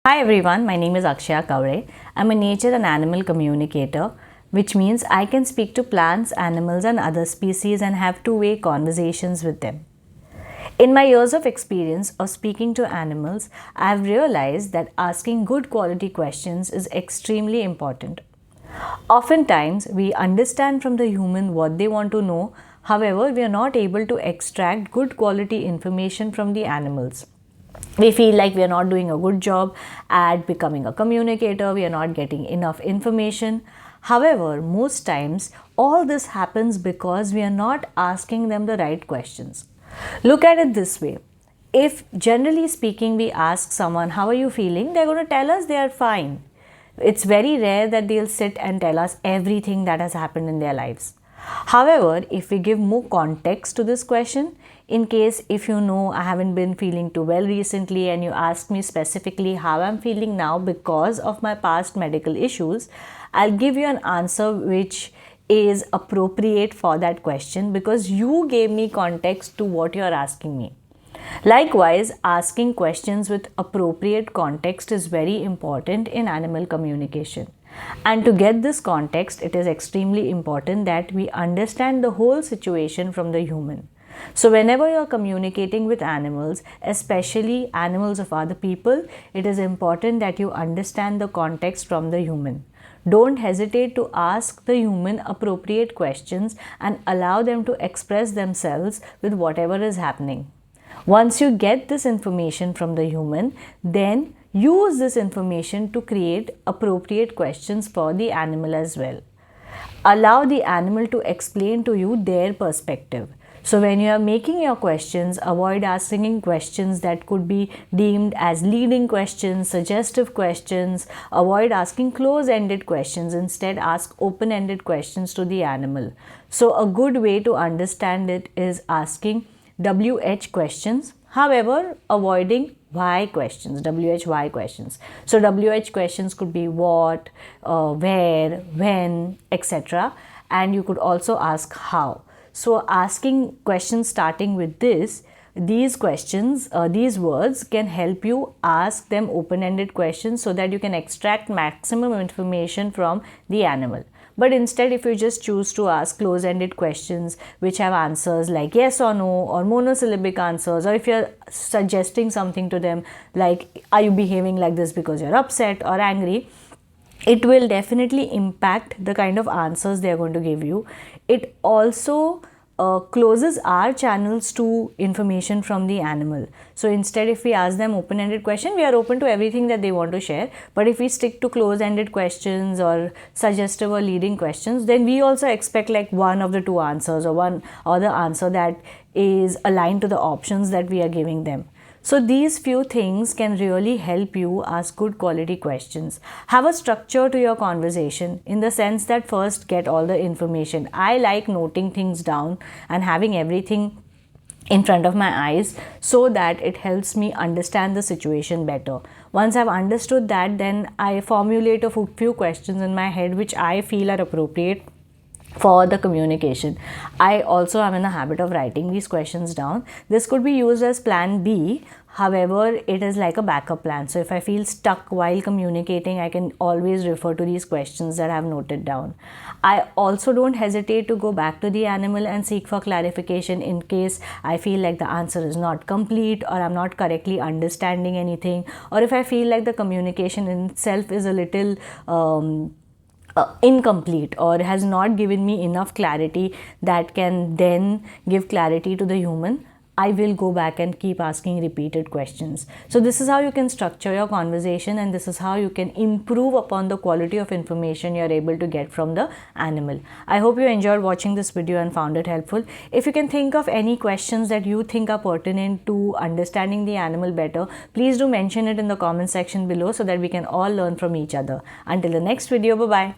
Hi everyone, my name is Akshaya. I'm a nature and animal communicator, which means I can speak to plants, animals, and other species and have two-way conversations with them. In my years of experience of speaking to animals, I have realized that asking good quality questions is extremely important. Oftentimes, we understand from the human what they want to know, however, we are not able to extract good quality information from the animals. We feel like we are not doing a good job at becoming a communicator, we are not getting enough information. However, most times all this happens because we are not asking them the right questions. Look at it this way. If generally speaking we ask someone, how are you feeling? They're going to tell us they are fine. It's very rare that they'll sit and tell us everything that has happened in their lives. However, if we give more context to this question, in case if you know I haven't been feeling too well recently and you ask me specifically how I'm feeling now because of my past medical issues, I'll give you an answer which is appropriate for that question because you gave me context to what you're asking me. Likewise, asking questions with appropriate context is very important in animal communication. And to get this context, it is extremely important that we understand the whole situation from the human. So whenever you're communicating with animals, especially animals of other people, it is important that you understand the context from the human. Don't hesitate to ask the human appropriate questions and allow them to express themselves with whatever is happening. Once you get this information from the human, then use this information to create appropriate questions for the animal as well. Allow the animal to explain to you their perspective. So when you are making your questions, avoid asking questions that could be deemed as leading questions, suggestive questions. Avoid asking close-ended questions. Instead, ask open-ended questions to the animal. So a good way to understand it is asking WH questions, however, avoiding why questions, WH-why questions. So WH questions could be what, where, when, etc. And you could also ask how. So asking questions starting with these questions, these words can help you ask them open-ended questions so that you can extract maximum information from the animal. But instead, if you just choose to ask close-ended questions which have answers like yes or no or monosyllabic answers, or if you're suggesting something to them like are you behaving like this because you're upset or angry, it will definitely impact the kind of answers they're going to give you. It also closes our channels to information from the animal. So instead, if we ask them open-ended question, we are open to everything that they want to share. But if we stick to close-ended questions or suggestive or leading questions, then we also expect like one of the two answers or one or the answer that is aligned to the options that we are giving them. So these few things can really help you ask good quality questions. Have a structure to your conversation in the sense that first get all the information. I like noting things down and having everything in front of my eyes so that it helps me understand the situation better. Once I've understood that, then I formulate a few questions in my head which I feel are appropriate for the communication. I also am in the habit of writing these questions down. This could be used as plan B. However, it is like a backup plan. So if I feel stuck while communicating, I can always refer to these questions that I have noted down. I also don't hesitate to go back to the animal and seek for clarification in case I feel like the answer is not complete or I'm not correctly understanding anything, or if I feel like the communication in itself is a little incomplete or has not given me enough clarity that can then give clarity to the human, I will go back and keep asking repeated questions. So this is how you can structure your conversation, and this is how you can improve upon the quality of information you are able to get from the animal. I hope you enjoyed watching this video and found it helpful. If you can think of any questions that you think are pertinent to understanding the animal better, please do mention it in the comment section below so that we can all learn from each other. Until the next video, bye-bye.